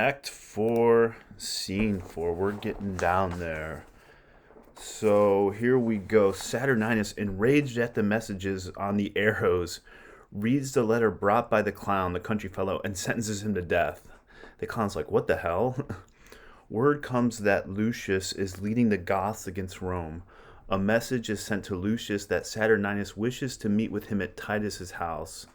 Act 4, Scene 4. We're getting down there. So here we go. Saturninus, enraged at the messages on the arrows, reads the letter brought by the clown, the country fellow, and sentences him to death. The clown's like, what the hell? Word comes that Lucius is leading the Goths against Rome. A message is sent to Lucius that Saturninus wishes to meet with him at Titus's house.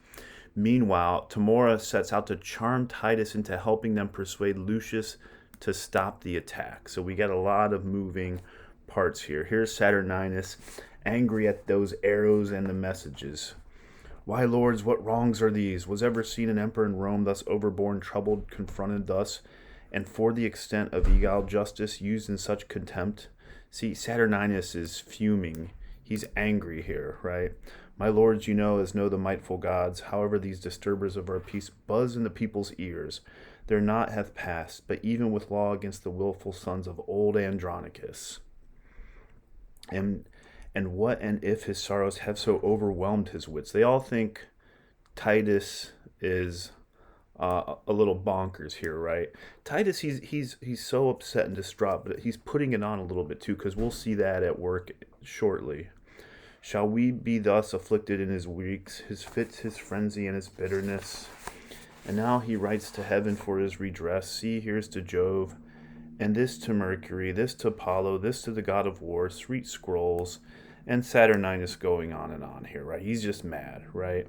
Meanwhile, Tamora sets out to charm Titus into helping them persuade Lucius to stop the attack. So we get a lot of moving parts here. Here's Saturninus, angry at those arrows and the messages. Why, lords, what wrongs are these? Was ever seen an emperor in Rome thus overborne, troubled, confronted thus, and for the extent of egale justice used in such contempt? See, Saturninus is fuming. He's angry here, right? My lords, you know, as know the mightful gods, however these disturbers of our peace buzz in the people's ears, their knot hath passed, but even with law against the willful sons of old Andronicus. And what and if his sorrows have so overwhelmed his wits? They all think Titus is a little bonkers here, right? Titus, he's so upset and distraught, but he's putting it on a little bit too, because we'll see that at work shortly. Shall we be thus afflicted in his weeks, his fits, his frenzy, and his bitterness? And now he writes to heaven for his redress. See, here's to Jove, and this to Mercury, this to Apollo, this to the god of war, sweet scrolls, and Saturninus going on here, right? He's just mad, right?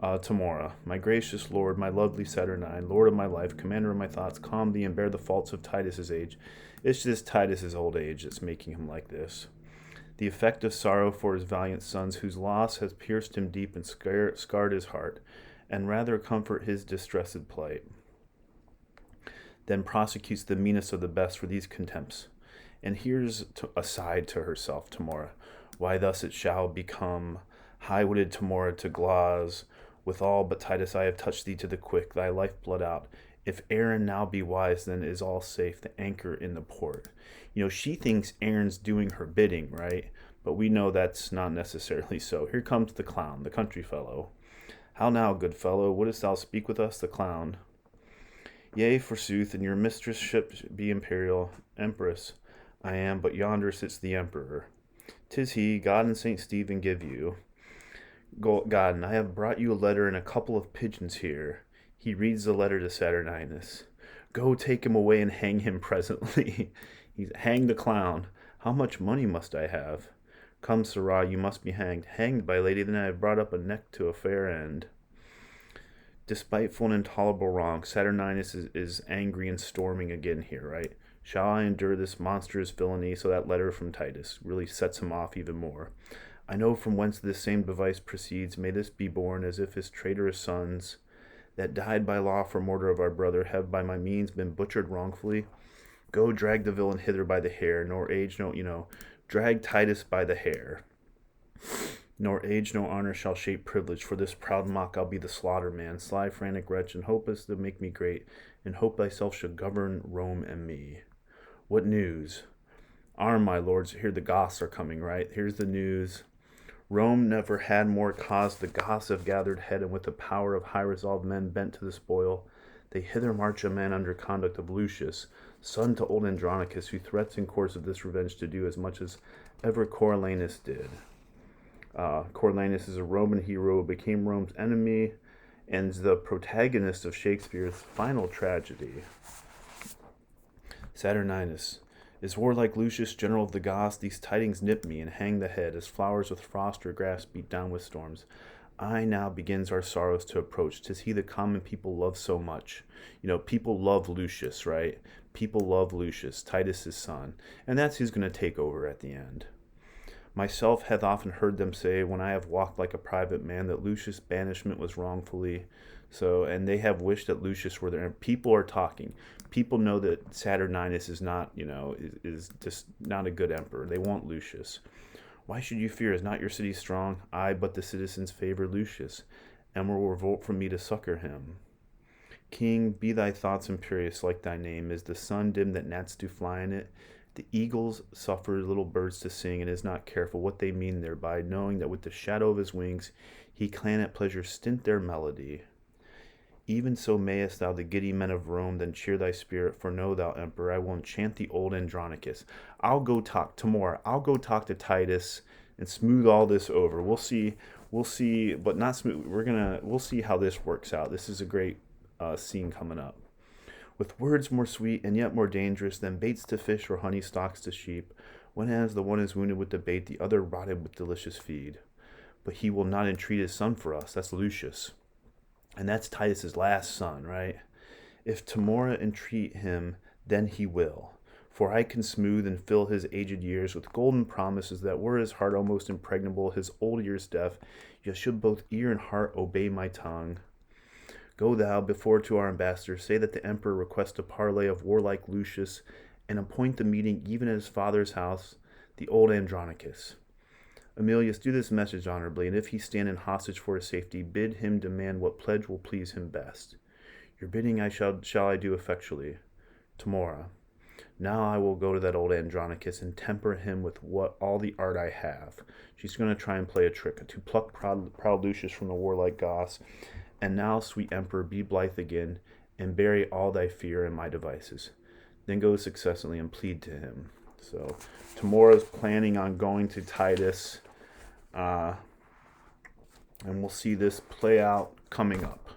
Tamora, my gracious lord, my lovely Saturnine, lord of my life, commander of my thoughts, calm thee and bear the faults of Titus's age. It's just Titus's old age that's making him like this. The effect of sorrow for his valiant sons, whose loss has pierced him deep and scarred his heart, and rather comfort his distressed plight. Then prosecutes the meanest of the best for these contempts. And here's aside to herself, Tamora. Why thus it shall become high-witted Tamora to gloss. Withal, but Titus, I have touched thee to the quick, thy lifeblood out. If Aaron now be wise, then is all safe, the anchor in the port. You know, she thinks Aaron's doing her bidding, right? But we know that's not necessarily so. Here comes the clown, the country fellow. How now, good fellow, wouldst thou speak with us, the clown? Yea, forsooth, and your mistressship be imperial, empress. I am, but yonder sits the emperor. 'Tis he, God and Saint Stephen give you. God, and I have brought you a letter and a couple of pigeons here. He reads the letter to Saturninus. Go take him away and hang him presently. Hang the clown. How much money must I have? Come, sirrah, you must be hanged. Hanged, by lady, then I have brought up a neck to a fair end. Despiteful and intolerable wrong, Saturninus is angry and storming again here, right? Shall I endure this monstrous villainy? So that letter from Titus really sets him off even more. I know from whence this same device proceeds. May this be born as if his traitorous sons that died by law for murder of our brother have by my means been butchered wrongfully. Go drag the villain hither by the hair, nor age no, drag Titus by the hair. Nor age, no honor shall shape privilege. For this proud mock I'll be the slaughter man, sly, frantic wretch, and hopest to make me great, and hope thyself should govern Rome and me. What news? Arm, my lords, here the Goths are coming, right? Here's the news. Rome never had more cause. The Goths have gathered head, and with the power of high-resolved men bent to the spoil, they hither march a man under conduct of Lucius, son to old Andronicus, who threats in course of this revenge to do as much as ever Coriolanus did. Coriolanus is a Roman hero who became Rome's enemy and is the protagonist of Shakespeare's final tragedy. Saturninus. Is warlike Lucius, general of the Goths, these tidings nip me and hang the head, as flowers with frost or grass beat down with storms. I now begins our sorrows to approach. 'Tis he the common people love so much. You know, people love Lucius, right? People love Lucius, Titus's son. And that's who's going to take over at the end. Myself hath often heard them say, when I have walked like a private man, that Lucius' banishment was wrongfully. So, and they have wished that Lucius were there. And people are talking. People know that Saturninus is not, is just not a good emperor. They want Lucius. Why should you fear? Is not your city strong? I, but the citizens favor Lucius, and will revolt from me to succor him. King, be thy thoughts imperious like thy name. Is the sun dim that gnats do fly in it? The eagles suffer little birds to sing, and is not careful what they mean thereby, knowing that with the shadow of his wings he can at pleasure stint their melody. Even so mayest thou, the giddy men of Rome, then cheer thy spirit, for know thou, Emperor, I will enchant the old Andronicus. I'll go talk tomorrow. I'll go talk to Titus and smooth all this over. We'll see, but not smooth. We'll see how this works out. This is a great scene coming up. With words more sweet and yet more dangerous than baits to fish or honey stalks to sheep, when as the one is wounded with the bait, the other rotted with delicious feed. But he will not entreat his son for us. That's Lucius. And that's Titus's last son, right? If Timora entreat him, then he will. For I can smooth and fill his aged years with golden promises that were his heart almost impregnable, his old years deaf, yet should both ear and heart obey my tongue. Go thou before to our ambassador, say that the emperor requests a parley of warlike Lucius, and appoint the meeting even at his father's house, the old Andronicus. Emilius, do this message honorably, and if he stand in hostage for his safety, bid him demand what pledge will please him best. Your bidding shall I do effectually. Tomorrow. Now I will go to that old Andronicus and temper him with all the art I have. She's going to try and play a trick, to pluck proud Lucius from the warlike Goths. And now, sweet emperor, be blithe again, and bury all thy fear in my devices. Then go successfully and plead to him. So Timora's planning on going to Titus, and we'll see this play out coming up.